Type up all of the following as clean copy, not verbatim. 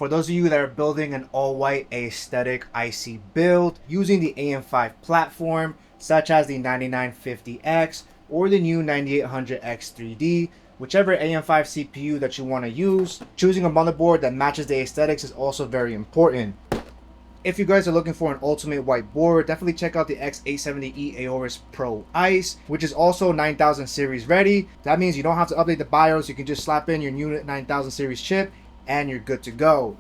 For those of you that are building an all-white aesthetic IC build using the AM5 platform, such as the 9950X or the new 9800X 3D, whichever AM5 CPU that you want to use, choosing a motherboard that matches the aesthetics is also very important. If you guys are looking for an ultimate white board, definitely check out the X870E AORUS Pro ICE, which is also 9000 series ready. That means you don't have to update the BIOS, you can just slap in your new 9000 series chip and you're good to go.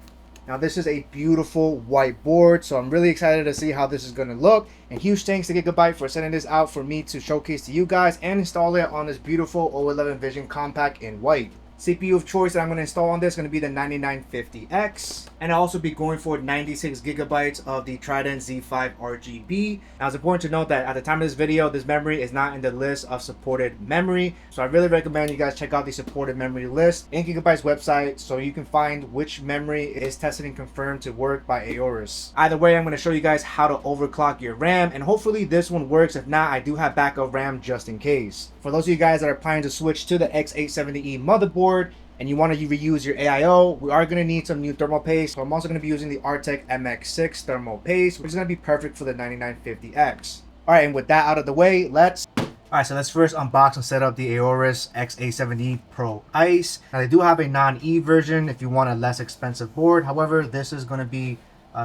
Now this is a beautiful white board, so I'm really excited to see how this is going to look. And huge thanks to Gigabyte for sending this out for me to showcase to you guys and install it on this beautiful O11 Vision compact in white. CPU of choice that I'm going to install on this is going to be the 9950X, and I'll also be going for 96 gigabytes of the Trident Z5 RGB. Now it's important to note that at the time of this video, this memory is not in the list of supported memory, so I really recommend you guys check out the supported memory list in Gigabyte's website so you can find which memory is tested and confirmed to work by AORUS. Either way, I'm going to show you guys how to overclock your RAM, and hopefully this one works. If not, I do have backup RAM just in case. For those of you guys that are planning to switch to the X870E motherboard and you want to reuse your AIO, we are going to need some new thermal paste. So I'm also going to be using the Artec MX6 thermal paste, which is going to be perfect for the 9950X. Alright, and with that out of the way, let's first unbox and set up the AORUS X870E Pro ICE. Now they do have a non-E version if you want a less expensive board. However, this is going to be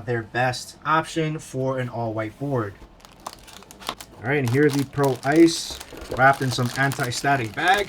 their best option for an all-white board. Alright, and here's the Pro ICE wrapped in some anti-static bag.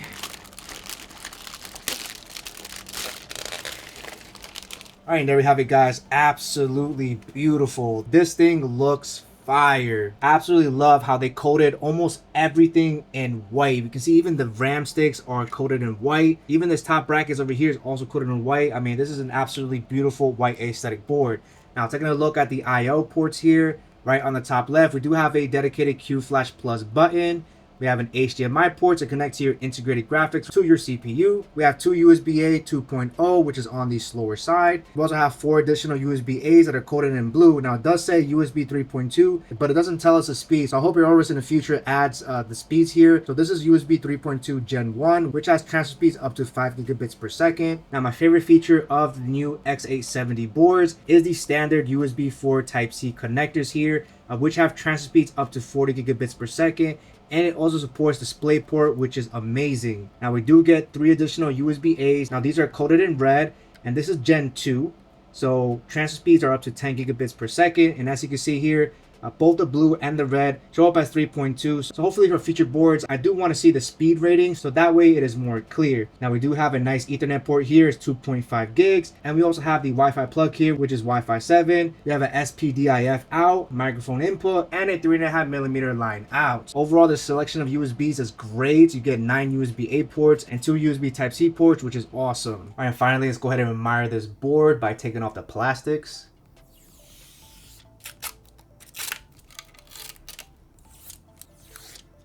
Alright, and there we have it, guys. Absolutely beautiful. This thing looks fire. Absolutely love how they coated almost everything in white. You can see even the RAM sticks are coated in white. Even this top brackets over here is also coated in white. I mean, this is an absolutely beautiful white aesthetic board. Now, taking a look at the I/O ports here, right on the top left, we do have a dedicated Q Flash Plus button. We have an HDMI port to connect to your integrated graphics to your CPU. We have two USB-A 2.0, which is on the slower side. We also have 4 additional USB-As that are coded in blue. Now it does say USB 3.2, but it doesn't tell us the speed. So I hope AORUS in the future adds the speeds here. So this is USB 3.2 Gen 1, which has transfer speeds up to 5 gigabits per second. Now my favorite feature of the new X870 boards is the standard USB 4 Type-C connectors here, which have transfer speeds up to 40 gigabits per second. And it also supports DisplayPort, which is amazing. Now we do get 3 additional USB-As. Now these are coded in red, and this is Gen 2. So transfer speeds are up to 10 gigabits per second. And as you can see here, both the blue and the red show up as 3.2. So hopefully for future boards, I do want to see the speed rating, so that way it is more clear. Now we do have a nice Ethernet port here, it's 2.5 gigs. And we also have the Wi-Fi plug here, which is Wi-Fi 7. We have an SPDIF out, microphone input, and a 3.5mm line out. Overall, the selection of USBs is great. You get 9 USB-A ports and 2 USB Type-C ports, which is awesome. All right, finally, let's go ahead and admire this board by taking off the plastics.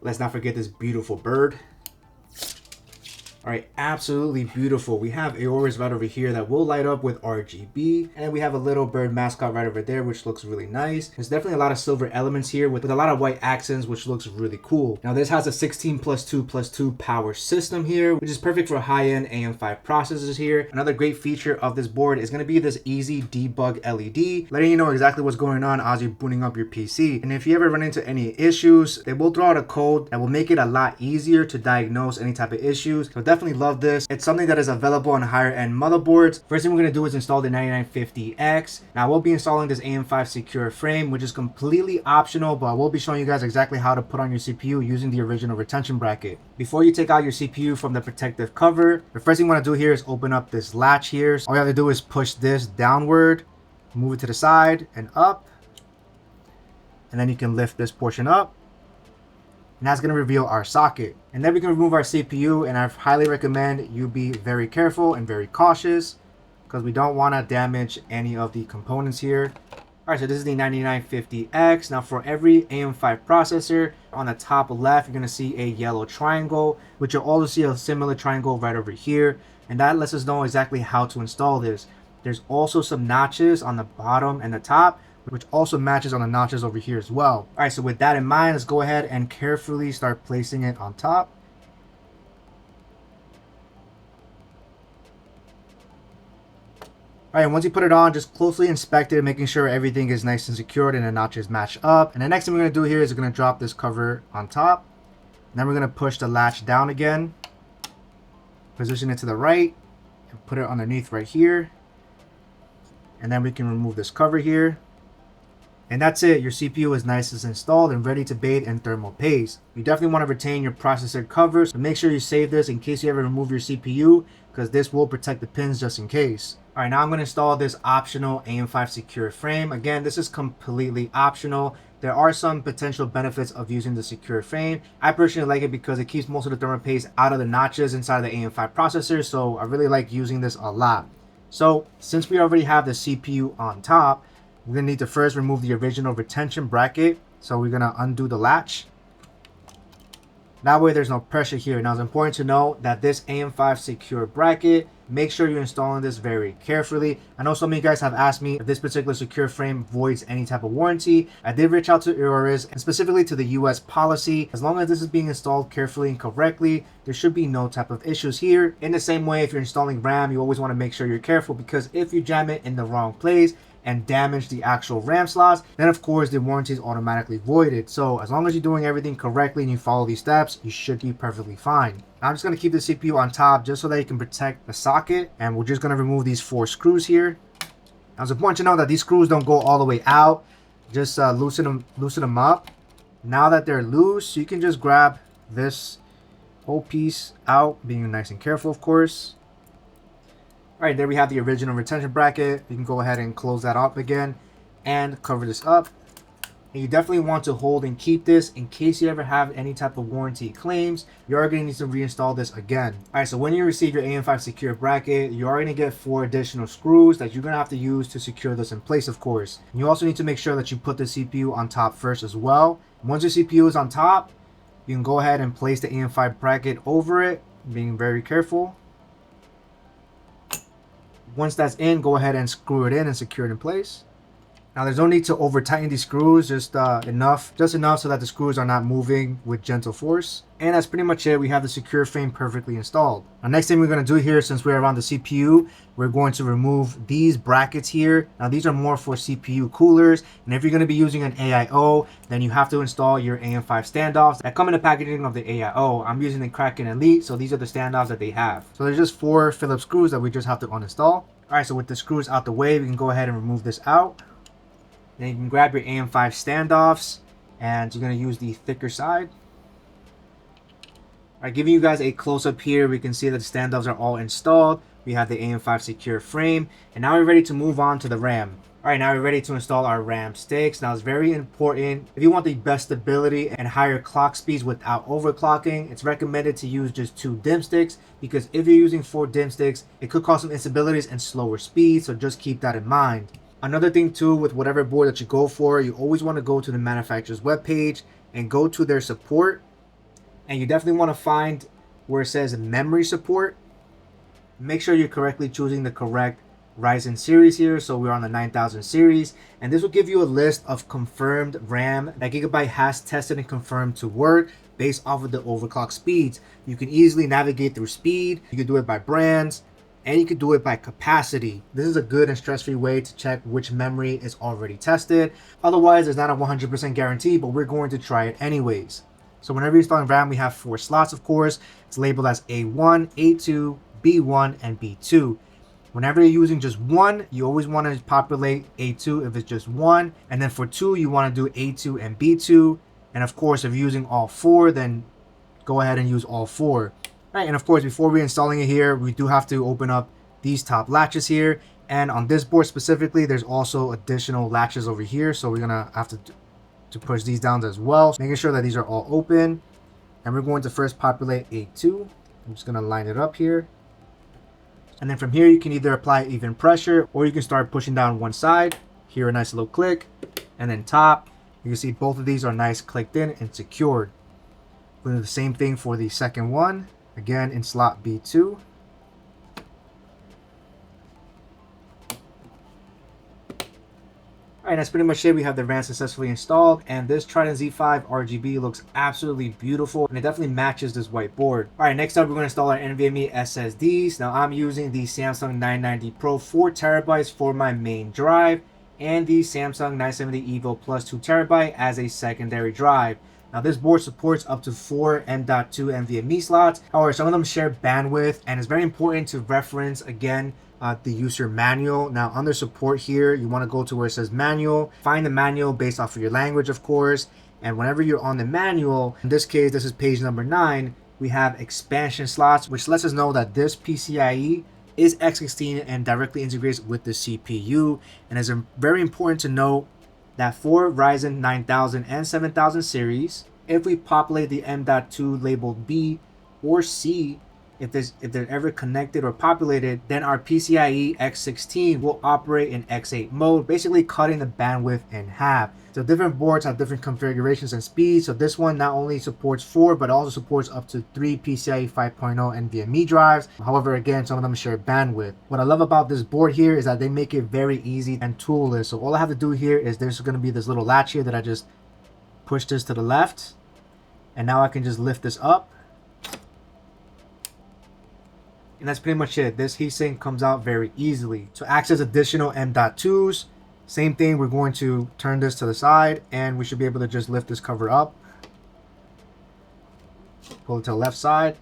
Let's not forget this beautiful bird. All right, absolutely beautiful. We have AORUS right over here that will light up with RGB, and we have a little bird mascot right over there, which looks really nice. There's definitely a lot of silver elements here with a lot of white accents, which looks really cool. Now this has a 16+2+2 power system here, which is perfect for high-end AM5 processors here. Another great feature of this board is going to be this easy debug LED, letting you know exactly what's going on as you're booting up your PC. And if you ever run into any issues, they will throw out a code that will make it a lot easier to diagnose any type of issues. So definitely love this. It's something that is available on higher end motherboards. First thing we're going to do is install the 9950X. Now we'll be installing this AM5 secure frame, which is completely optional, but I will be showing you guys exactly how to put on your CPU using the original retention bracket. Before you take out your CPU from the protective cover, the first thing you want to do here is open up this latch here. All you have to do is push this downward, move it to the side and up, and then you can lift this portion up. And that's going to reveal our socket. And then we can remove our CPU, and I highly recommend you be very careful and very cautious because we don't want to damage any of the components here. Alright, so this is the 9950X. Now for every AM5 processor, on the top left, you're going to see a yellow triangle, which you'll also see a similar triangle right over here. And that lets us know exactly how to install this. There's also some notches on the bottom and the top, which also matches on the notches over here as well. All right, so with that in mind, let's go ahead and carefully start placing it on top. Alright, once you put it on, just closely inspect it, making sure everything is nice and secured and the notches match up. And the next thing we're going to do here is we're going to drop this cover on top. And then we're going to push the latch down again. Position it to the right. And put it underneath right here. And then we can remove this cover here. And that's it. Your CPU is nice and installed and ready to bathe in thermal paste. You definitely want to retain your processor covers. So make sure you save this in case you ever remove your CPU, because this will protect the pins just in case. Alright, now I'm going to install this optional AM5 secure frame. Again, this is completely optional. There are some potential benefits of using the secure frame. I personally like it because it keeps most of the thermal paste out of the notches inside of the AM5 processor, so I really like using this a lot. So, since we already have the CPU on top, we're going to need to first remove the original retention bracket. So we're going to undo the latch. That way there's no pressure here. Now it's important to know that this AM5 secure bracket, make sure you're installing this very carefully. I know some of you guys have asked me if this particular secure frame voids any type of warranty. I did reach out to AORUS and specifically to the US policy. As long as this is being installed carefully and correctly, there should be no type of issues here. In the same way, if you're installing RAM, you always want to make sure you're careful, because if you jam it in the wrong place and damage the actual RAM slots, then of course the warranty is automatically voided. So as long as you're doing everything correctly and you follow these steps, you should be perfectly fine. Now I'm just going to keep the CPU on top just so that you can protect the socket, and we're just going to remove these 4 screws here. Now it's important to know that these screws don't go all the way out. Just loosen them up. Now that they're loose, you can just grab this whole piece out, being nice and careful of course. Alright, there we have the original retention bracket. You can go ahead and close that up again and cover this up. And you definitely want to hold and keep this in case you ever have any type of warranty claims. You're going to need to reinstall this again. Alright, so when you receive your AM5 secure bracket, you are going to get 4 additional screws that you're going to have to use to secure this in place, of course. And you also need to make sure that you put the CPU on top first as well. Once your CPU is on top, you can go ahead and place the AM5 bracket over it, being very careful. Once that's in, go ahead and screw it in and secure it in place. Now there's no need to over tighten these screws, just enough so that the screws are not moving with gentle force. And that's pretty much it. We have the secure frame perfectly installed. Now next thing we're going to do here, since we're around the CPU, we're going to remove these brackets here. Now these are more for CPU coolers, and if you're going to be using an AIO, then you have to install your AM5 standoffs that come in the packaging of the AIO. I'm using the Kraken Elite, so these are the standoffs that they have. So there's just 4 Phillips screws that we just have to uninstall. Alright, so with the screws out the way, we can go ahead and remove this out. Then you can grab your AM5 standoffs, and you're going to use the thicker side. Alright, giving you guys a close-up here, we can see that the standoffs are all installed. We have the AM5 secure frame, and now we're ready to move on to the RAM. Alright, now we're ready to install our RAM sticks. Now it's very important, if you want the best stability and higher clock speeds without overclocking, it's recommended to use just 2 DIMM sticks, because if you're using 4 DIMM sticks, it could cause some instabilities and slower speeds, so just keep that in mind. Another thing too, with whatever board that you go for, you always want to go to the manufacturer's webpage and go to their support. And you definitely want to find where it says memory support. Make sure you're correctly choosing the correct Ryzen series here. So we're on the 9000 series. And this will give you a list of confirmed RAM that Gigabyte has tested and confirmed to work based off of the overclock speeds. You can easily navigate through speed. You can do it by brands, and you can do it by capacity. This is a good and stress-free way to check which memory is already tested. Otherwise, it's not a 100% guarantee, but we're going to try it anyways. So whenever you're installing RAM, we have 4 slots, of course. It's labeled as A1, A2, B1, and B2. Whenever you're using just one, you always want to populate A2 if it's just one. And then for 2, you want to do A2 and B2. And of course, if you're using all 4, then go ahead and use all 4. Right, and of course, before reinstalling it here, we do have to open up these top latches here. And on this board specifically, there's also additional latches over here. So we're going to have to push these down as well, making sure that these are all open. And we're going to first populate A2. I'm just going to line it up here. And then from here, you can either apply even pressure, or you can start pushing down one side. Here, a nice little click. And then top, you can see both of these are nice clicked in and secured. We'll do the same thing for the second one. Again, in slot B2. Alright, that's pretty much it. We have the RAM successfully installed, and this Trident Z5 RGB looks absolutely beautiful, and it definitely matches this white board. Alright, next up we're going to install our NVMe SSDs. Now I'm using the Samsung 990 Pro 4TB for my main drive, and the Samsung 970 EVO Plus 2TB as a secondary drive. Now this board supports up to 4 M.2 NVMe slots. However, some of them share bandwidth, and it's very important to reference again the user manual. Now under support here, you want to go to where it says manual, find the manual based off of your language, of course, and whenever you're on the manual, in this case this is page number 9, we have expansion slots, which lets us know that this PCIe is X16 and directly integrates with the CPU. And it's very important to note that for Ryzen 9000 and 7000 series, if we populate the M.2 labeled B or C, if they're ever connected or populated, then our PCIe X16 will operate in X8 mode, basically cutting the bandwidth in half. So different boards have different configurations and speeds. So this one not only supports 4, but also supports up to 3 PCIe 5.0 NVMe drives. However, again, some of them share bandwidth. What I love about this board here is that they make it very easy and toolless. So all I have to do here is there's going to be this little latch here that I just push this to the left. And now I can just lift this up. And that's pretty much it. This heatsink comes out very easily. To access additional M.2s, same thing, we're going to turn this to the side and we should be able to just lift this cover up. Pull it to the left side.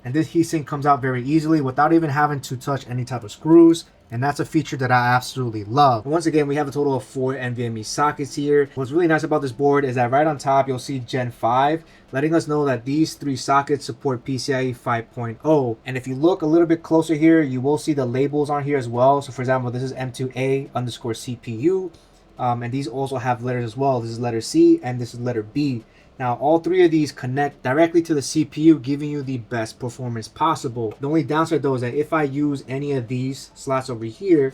And this heatsink comes out very easily without even having to touch any type of screws. And that's a feature that I absolutely love. And once again, we have a total of 4 NVMe sockets here. What's really nice about this board is that right on top, you'll see Gen 5, letting us know that these 3 sockets support PCIe 5.0. And if you look a little bit closer here, you will see the labels on here as well. So for example, this is M2A underscore CPU. And these also have letters as well. This is letter C and this is letter B. Now, all 3 of these connect directly to the CPU, giving you the best performance possible. The only downside though is that if I use any of these slots over here,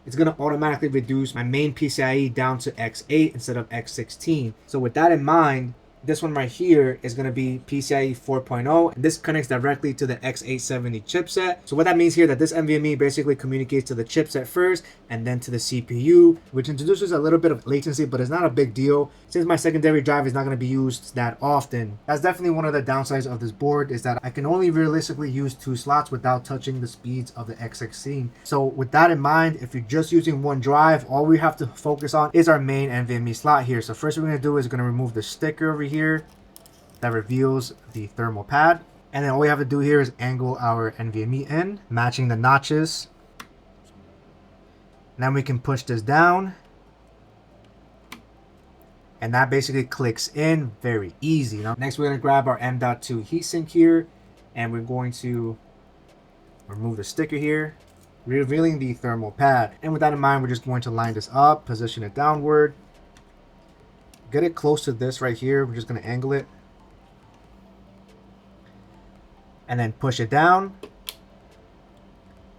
it's going to automatically reduce my main PCIe down to X8 instead of X16. So with that in mind, this one right here is going to be PCIe 4.0, and this connects directly to the X870 chipset. So what that means here, that this NVMe basically communicates to the chipset first and then to the CPU, which introduces a little bit of latency, but it's not a big deal since my secondary drive is not going to be used that often. That's definitely one of the downsides of this board, is that I can only realistically use 2 slots without touching the speeds of the X16. So with that in mind, if you're just using 1 drive, all we have to focus on is our main NVMe slot here. So first we're going to do is going to remove the sticker over here that reveals the thermal pad, and then all we have to do here is angle our NVMe in, matching the notches, and then we can push this down, and that basically clicks in very easy. Now next we're going to grab our M.2 heatsink here, and we're going to remove the sticker here, revealing the thermal pad. And with that in mind, we're just going to line this up, position it downward, get it close to this right here. We're just going to angle it and then push it down.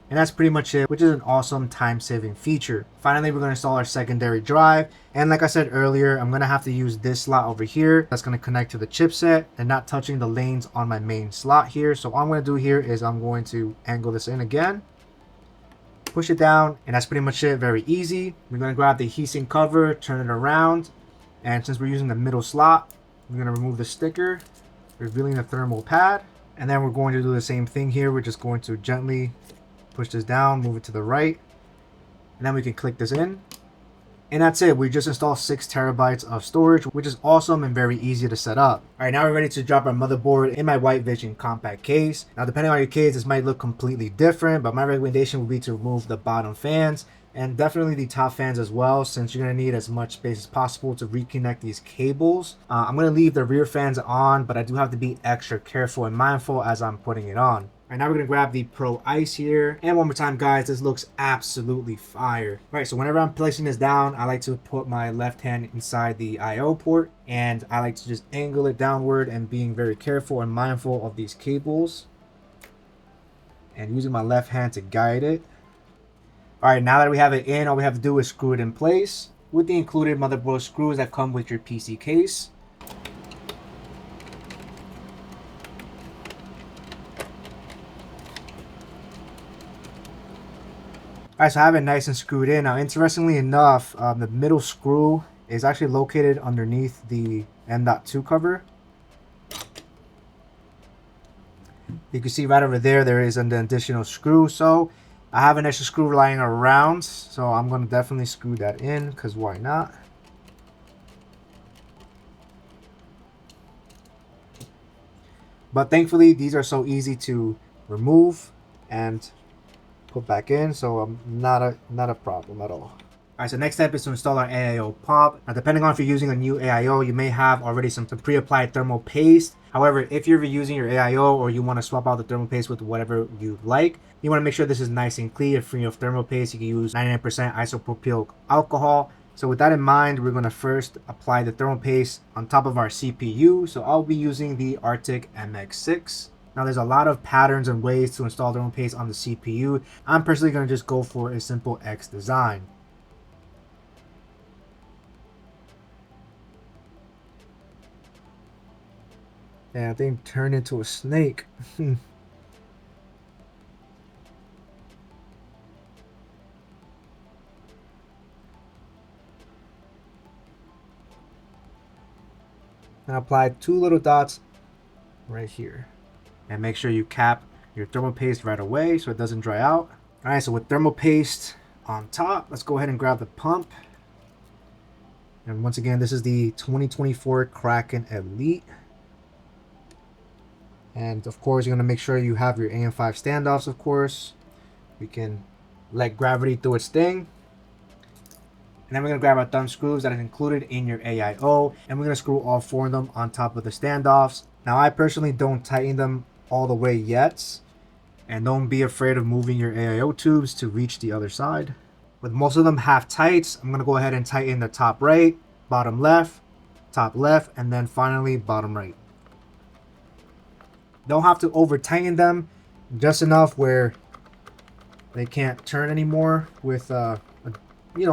And that's pretty much it, which is an awesome time-saving feature. Finally, we're going to install our secondary drive. And like I said earlier, I'm going to have to use this slot over here that's going to connect to the chipset and not touching the lanes on my main slot here. So all I'm going to do here is I'm going to angle this in again, push it down, and that's pretty much it. Very easy. We're going to grab the heatsink cover, turn it around, and since we're using the middle slot, we're going to remove the sticker, revealing the thermal pad. And then we're going to do the same thing here. We're just going to gently push this down, move it to the right, and then we can click this in. And that's it. We just installed 6 terabytes of storage, which is awesome and very easy to set up. All right, now we're ready to drop our motherboard in my White Vision compact case. Now, depending on your case, this might look completely different, but my recommendation would be to remove the bottom fans and definitely the top fans as well, since you're going to need as much space as possible to reconnect these cables. I'm going to leave the rear fans on, but I do have to be extra careful and mindful as I'm putting it on. All right, now we're going to grab the Pro Ice here. And one more time, guys, this looks absolutely fire. All right, so whenever I'm placing this down, I like to put my left hand inside the I/O port, and I like to just angle it downward and being very careful and mindful of these cables and using my left hand to guide it. All right, now that we have it in, all we have to do is screw it in place with the included motherboard screws that come with your PC case. Alright, so I have it nice and screwed in. Now, interestingly enough, the middle screw is actually located underneath the M.2 cover. You can see right over there, there is an additional screw. So I have an extra screw lying around. So I'm going to definitely screw that in, because why not? But thankfully, these are so easy to remove and put back in, so not a problem at all. Alright, so next step is to install our AIO pump. Now, depending on if you're using a new AIO, you may have already some pre-applied thermal paste. However, if you're reusing your AIO or you want to swap out the thermal paste with whatever you like, you want to make sure this is nice and clean, free of thermal paste. You can use 99% isopropyl alcohol. So with that in mind, we're going to first apply the thermal paste on top of our CPU. So I'll be using the Arctic MX6. Now, there's a lot of patterns and ways to install thermal paste on the CPU. I'm personally going to just go for a simple X design. Yeah, that thing turned into a snake. I apply 2 little dots right here. And make sure you cap your thermal paste right away so it doesn't dry out. Alright, so with thermal paste on top, let's go ahead and grab the pump. And once again, this is the 2024 Kraken Elite. And of course, you're going to make sure you have your AM5 standoffs, of course. We can let gravity do its thing. And then we're going to grab our thumb screws that is included in your AIO. And we're going to screw all 4 of them on top of the standoffs. Now, I personally don't tighten them all the way yet. And don't be afraid of moving your AIO tubes to reach the other side. With most of them half tights, I'm going to go ahead and tighten the top right, bottom left, top left, and then finally bottom right. Don't have to over tighten them, just enough where they can't turn anymore with a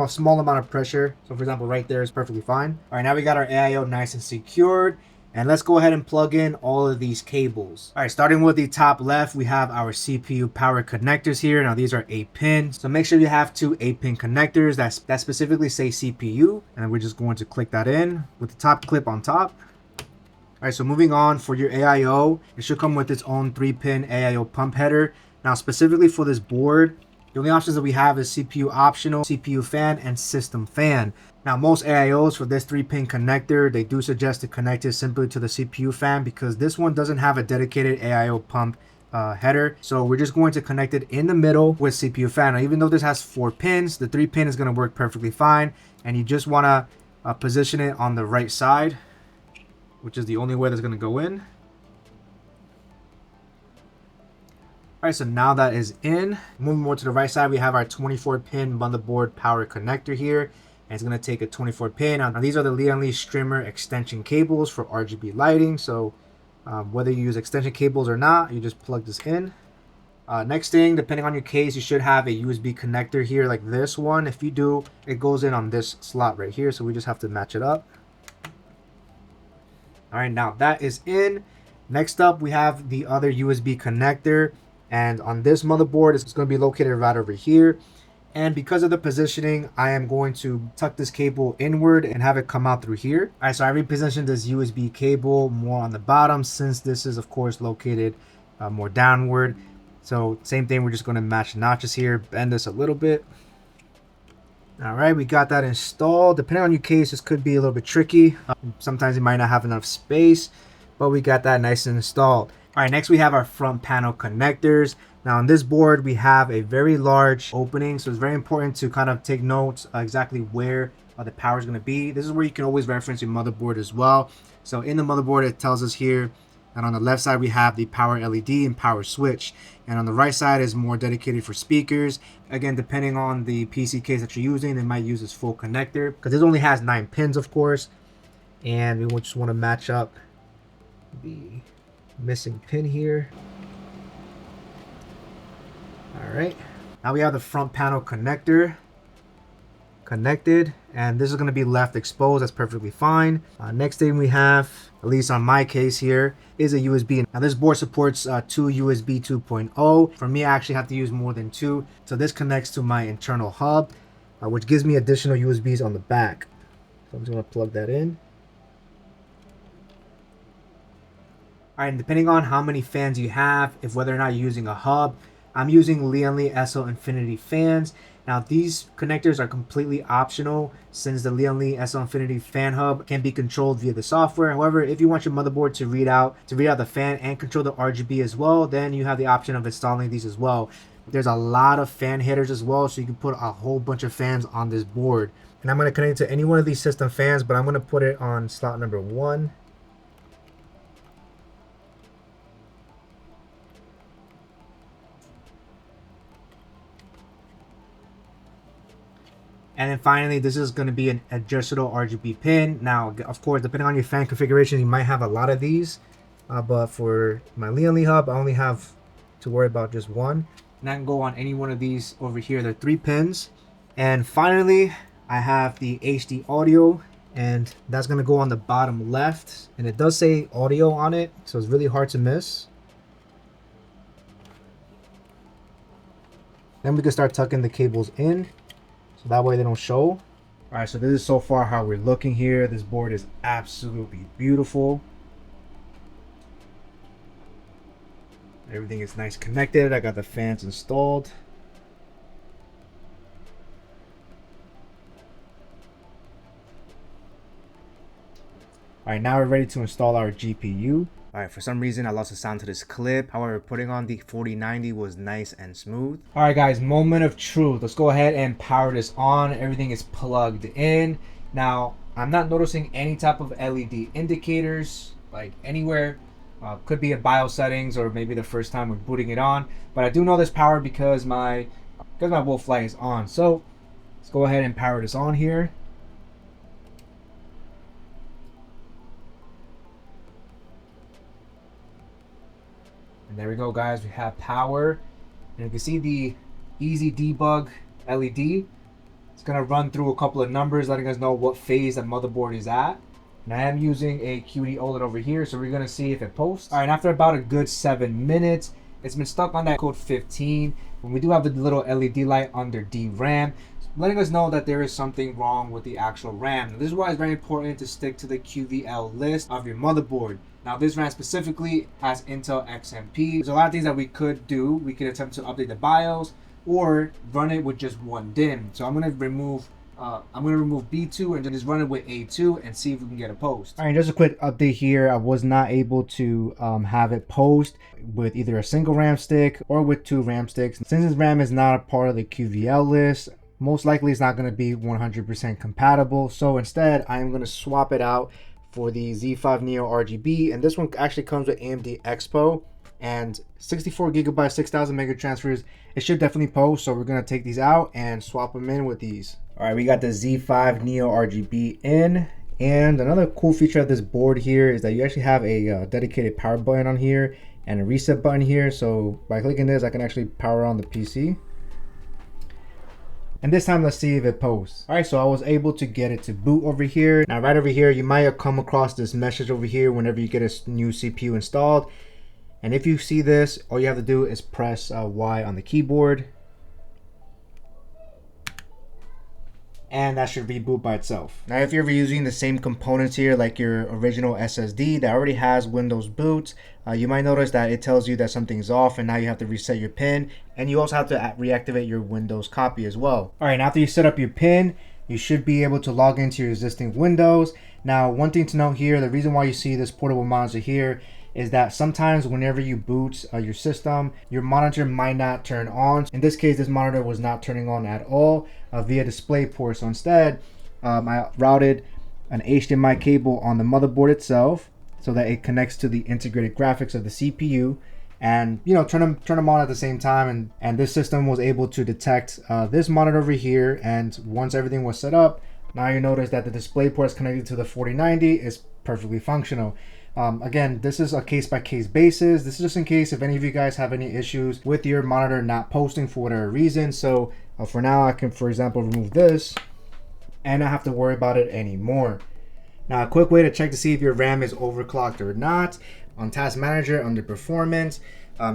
small amount of pressure. So for example, right there is perfectly fine. All right, now we got our AIO nice and secured. And let's go ahead and plug in all of these cables. All right, starting with the top left, we have our CPU power connectors here. Now these are 8-pin. So make sure you have 2 8-pin connectors that specifically say CPU. And we're just going to click that in with the top clip on top. All right, so moving on, for your AIO, it should come with its own 3-pin AIO pump header. Now specifically for this board, the only options that we have is CPU optional, CPU fan, and system fan. Now, most AIOs for this 3-pin connector, they do suggest to connect it simply to the CPU fan because this one doesn't have a dedicated AIO pump header. So we're just going to connect it in the middle with CPU fan. Now, even though this has 4 pins, the 3-pin is going to work perfectly fine. And you just want to position it on the right side, which is the only way that's going to go in. All right, so now that is in. Moving more to the right side, we have our 24-pin motherboard power connector here. And it's going to take a 24-pin. Now, these are the Lian Strimmer extension cables for RGB lighting. So whether you use extension cables or not, you just plug this in. Next thing, depending on your case, you should have a USB connector here like this one. If you do, it goes in on this slot right here. So we just have to match it up. All right, now that is in. Next up, we have the other USB connector. And on this motherboard, it's going to be located right over here. And because of the positioning, I am going to tuck this cable inward and have it come out through here. All right, so I repositioned this USB cable more on the bottom since this is, of course, located more downward. So same thing, we're just going to match the notches here, bend this a little bit. All right, we got that installed. Depending on your case, this could be a little bit tricky. Sometimes you might not have enough space, but we got that nice and installed. All right, next we have our front panel connectors. Now on this board, we have a very large opening, so it's very important to kind of take notes exactly where the power is going to be. This is where you can always reference your motherboard as well. So in the motherboard, it tells us here, and on the left side, we have the power LED and power switch. And on the right side is more dedicated for speakers. Again, depending on the PC case that you're using, they might use this full connector because this only has 9 pins, of course. And we just want to match up the missing pin here. All right, now we have the front panel connector. connected, and this is going to be left exposed. That's perfectly fine. Next thing we have, at least on my case here, is a USB. Now this board supports two USB 2.0. For me, I actually have to use more than two. So this connects to my internal hub, which gives me additional USBs on the back. So I'm just going to plug that in. All right, and depending on how many fans you have, if whether or not you're using a hub, I'm using Lian SL Infinity fans. Now these connectors are completely optional since the Lian SL Infinity fan hub can be controlled via the software. However, if you want your motherboard to read out the fan and control the RGB as well, then you have the option of installing these as well. There's a lot of fan headers as well, so you can put a whole bunch of fans on this board. And I'm going to connect it to any one of these system fans, but I'm going to put it on slot number 1. And then finally, this is going to be an adjustable RGB pin. Now, of course, depending on your fan configuration, you might have a lot of these. But for my Lian hub, I only have to worry about just one. And I can go on any one of these over here. There are 3 pins. And finally, I have the HD audio. And that's going to go on the bottom left. And it does say audio on it, so it's really hard to miss. Then we can start tucking the cables in, so that way they don't show. All right, so this is so far how we're looking here. This board is absolutely beautiful. Everything is nice connected. I got the fans installed. All right, now we're ready to install our GPU. All right, for some reason I lost the sound to this clip. However, putting on the 4090 was nice and smooth. All right, guys, moment of truth. Let's go ahead and power this on. Everything is plugged in. Now, I'm not noticing any type of LED indicators, like anywhere. Could be at BIOS settings or maybe the first time we're booting it on. But I do know there's power because my wolf light is on. So let's go ahead and power this on here. And there we go, guys. We have power, and you can see the easy debug LED. It's gonna run through a couple of numbers, letting us know what phase that motherboard is at. And I am using a QD OLED over here, so we're gonna see if it posts. All right, and after about a good 7 minutes, it's been stuck on that code 15. When we do have the little LED light under DRAM, letting us know that there is something wrong with the actual RAM. Now, this is why it's very important to stick to the QVL list of your motherboard. Now this RAM specifically has Intel XMP. There's a lot of things that we could do. We could attempt to update the BIOS or run it with just one DIMM. So I'm gonna remove B2 and then just run it with A2 and see if we can get a post. All right, just a quick update here. I was not able to have it post with either a single RAM stick or with 2 RAM sticks. Since this RAM is not a part of the QVL list, most likely it's not going to be 100% compatible. So instead, I'm going to swap it out for the Z5 Neo RGB, and this one actually comes with AMD EXPO and 64 GB 6000 mega transfers. It should definitely post, so we're going to take these out and swap them in with these. All right, we got the Z5 Neo RGB in, and another cool feature of this board here is that you actually have a dedicated power button on here and a reset button here. So by clicking this, I can actually power on the PC. And this time, let's see if it posts. All right, so I was able to get it to boot over here. Now, right over here, you might have come across this message over here whenever you get a new CPU installed. And if you see this, all you have to do is press Y on the keyboard. And that should reboot by itself. Now, if you're using the same components here, like your original SSD that already has Windows boot, you might notice that it tells you that something's off and now you have to reset your PIN, and you also have to reactivate your Windows copy as well. All right, after you set up your PIN, you should be able to log into your existing Windows. Now, one thing to note here, the reason why you see this portable monitor here is that sometimes whenever you boot your system, your monitor might not turn on. In this case, this monitor was not turning on at all via DisplayPort. So instead, I routed an HDMI cable on the motherboard itself so that it connects to the integrated graphics of the CPU, and turn them on at the same time. And this system was able to detect this monitor over here. And once everything was set up, now you notice that the DisplayPort is connected to the 4090 is perfectly functional. Again, this is a case-by-case basis. This is just in case if any of you guys have any issues with your monitor not posting for whatever reason. So for now, I can, for example, remove this. and not have to worry about it anymore. Now, a quick way to check to see if your RAM is overclocked or not. On Task Manager under Performance,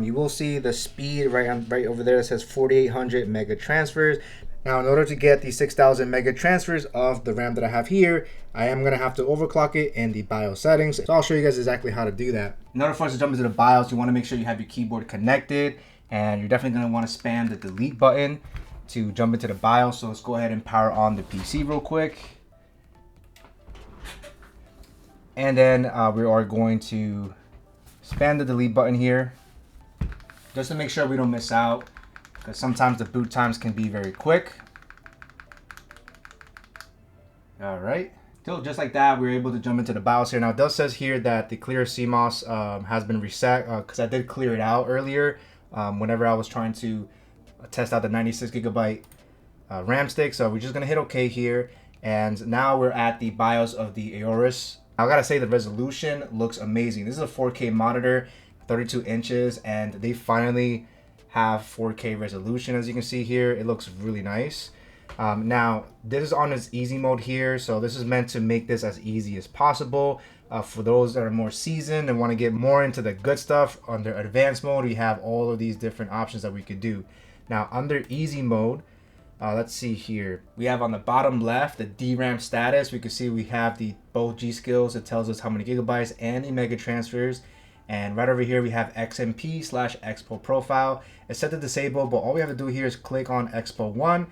you will see the speed right over there that says 4800 mega transfers. Now, in order to get the 6000 mega transfers of the RAM that I have here, I am going to have to overclock it in the BIOS settings. So I'll show you guys exactly how to do that. In order for us to jump into the BIOS, you want to make sure you have your keyboard connected, and you're definitely going to want to spam the delete button to jump into the BIOS. So let's go ahead and power on the PC real quick. And then we are going to spam the delete button here just to make sure we don't miss out, because sometimes the boot times can be very quick. All right, so just like that, we're able to jump into the BIOS here. Now it does says here that the clear CMOS has been reset, because I did clear it out earlier whenever I was trying to test out the 96 gigabyte RAM stick. So we're just gonna hit OK here, and now we're at the BIOS of the AORUS. I gotta say the resolution looks amazing. This is a 4K monitor, 32 inches, and they finally have 4K resolution. As you can see here, it looks really nice. Now this is on its easy mode here, so this is meant to make this as easy as possible for those that are more seasoned and want to get more into the good stuff. Under advanced mode, we have all of these different options that we could do. Now under easy mode, let's see here, we have on the bottom left the DRAM status. We can see we have the both G.SKILLs. It tells us how many gigabytes and the mega transfers. And right over here we have XMP/Expo profile. It's set to disable, but all we have to do here is click on Expo 1.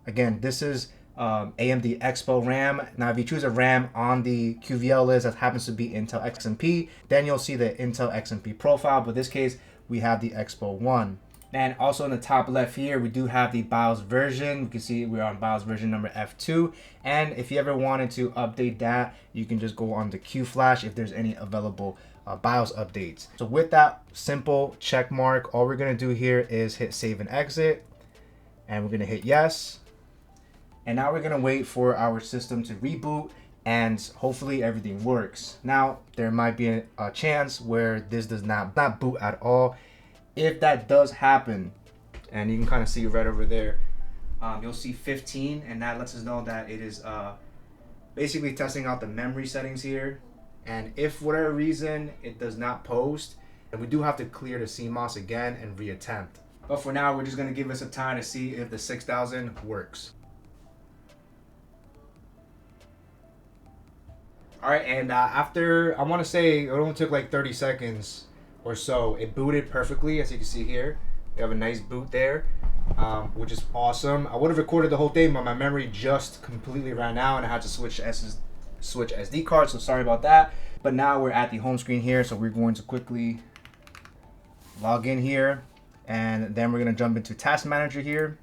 Again, this is AMD EXPO RAM. Now if you choose a RAM on the QVL list that happens to be Intel XMP, then you'll see the Intel XMP profile, but in this case we have the Expo 1. And also in the top left here, we do have the BIOS version. You can see we're on BIOS version number F2. And if you ever wanted to update that, you can just go on the QFlash if there's any available BIOS updates. So with that simple check mark, all we're gonna do here is hit save and exit. And we're gonna hit yes. And now we're gonna wait for our system to reboot, and hopefully everything works. Now, there might be a chance where this does not boot at all. If that does happen, and you can kind of see right over there, you'll see 15, and that lets us know that it is basically testing out the memory settings here. And if for whatever reason it does not post, then we do have to clear the CMOS again and reattempt. But for now, we're just gonna give us some time to see if the 6000 works. All right, and after, I wanna say it only took like 30 seconds or so, it booted perfectly. As you can see here, we have a nice boot there, which is awesome. I would have recorded the whole thing, but my memory just completely ran out and I had to switch SD card, so sorry about that. But now we're at the home screen here, so we're going to quickly log in here, and then we're gonna jump into Task Manager here.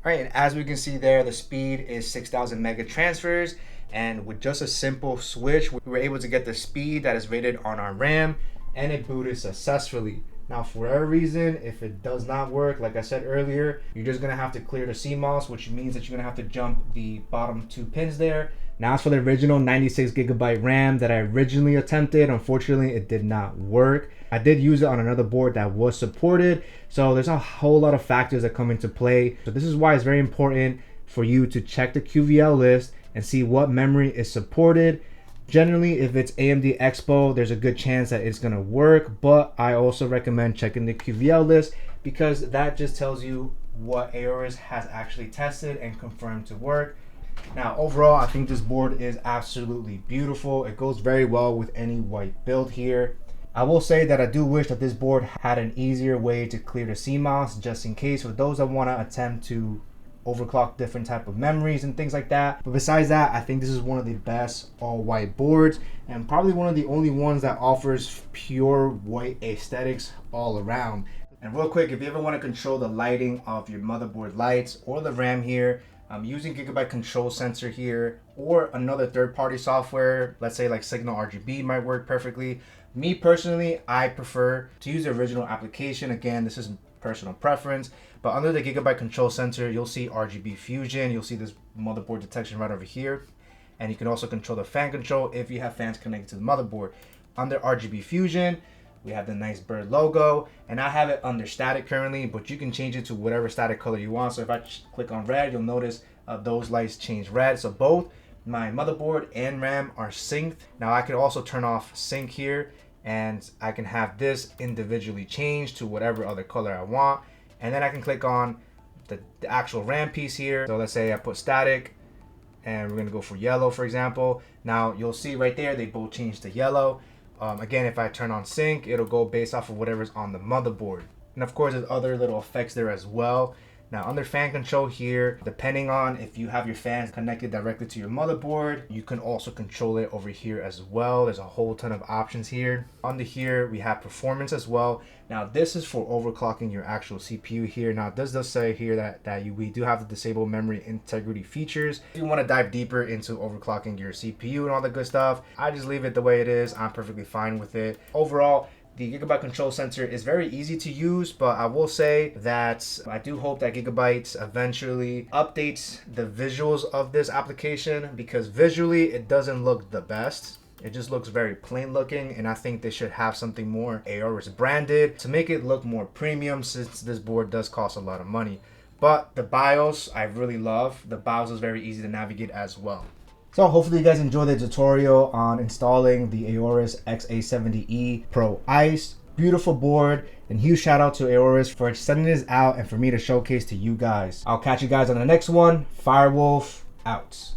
All right, and as we can see there, the speed is 6000 mega transfers, and with just a simple switch, we were able to get the speed that is rated on our RAM, and it booted successfully. Now, for whatever reason, if it does not work, like I said earlier, you're just gonna have to clear the CMOS, which means that you're gonna have to jump the bottom 2 pins there. Now, as for the original 96 gigabyte RAM that I originally attempted, unfortunately, it did not work. I did use it on another board that was supported, so there's a whole lot of factors that come into play. So this is why it's very important for you to check the QVL list and see what memory is supported. Generally, if it's AMD EXPO, there's a good chance that it's gonna work, but I also recommend checking the QVL list because that just tells you what AORUS has actually tested and confirmed to work. Now, overall, I think this board is absolutely beautiful. It goes very well with any white build here. I will say that I do wish that this board had an easier way to clear the CMOS, just in case for those that wanna attempt to overclock different type of memories and things like that. But besides that, I think this is one of the best all white boards, and probably one of the only ones that offers pure white aesthetics all around. And real quick, if you ever want to control the lighting of your motherboard lights or the RAM here, I'm using Gigabyte Control Sensor here, or another third-party software, let's say like Signal RGB might work perfectly. Me personally, I prefer to use the original application. Again, this is personal preference, but under the Gigabyte Control Center, you'll see RGB Fusion. You'll see this motherboard detection right over here, and you can also control the fan control if you have fans connected to the motherboard. Under RGB Fusion, We have the nice bird logo, and I have it under static currently, but you can change it to whatever static color you want. So if I click on red, you'll notice those lights change red. So both my motherboard and RAM are synced. Now I could also turn off sync here, and I can have this individually changed to whatever other color I want. And then I can click on the actual RAM piece here. So let's say I put static, and we're gonna go for yellow, for example. Now you'll see right there, they both change to yellow. Again, if I turn on sync, it'll go based off of whatever's on the motherboard. And of course, there's other little effects there as well. Now under fan control here, depending on if you have your fans connected directly to your motherboard, you can also control it over here as well. There's a whole ton of options here. Under here, we have performance as well. Now this is for overclocking your actual CPU here. Now this does say here that we do have to disable memory integrity features. If you want to dive deeper into overclocking your CPU and all the good stuff, I just leave it the way it is. I'm perfectly fine with it. Overall, the Gigabyte control center is very easy to use, but I will say that I do hope that Gigabyte eventually updates the visuals of this application, because visually it doesn't look the best. It just looks very plain looking, and I think they should have something more AORUS branded to make it look more premium, since this board does cost a lot of money. But the BIOS I really love. The BIOS is very easy to navigate as well. So hopefully you guys enjoyed the tutorial on installing the AORUS X870E Pro ICE. Beautiful board, and huge shout out to AORUS for sending this out and for me to showcase to you guys. I'll catch you guys on the next one. Firewolf out.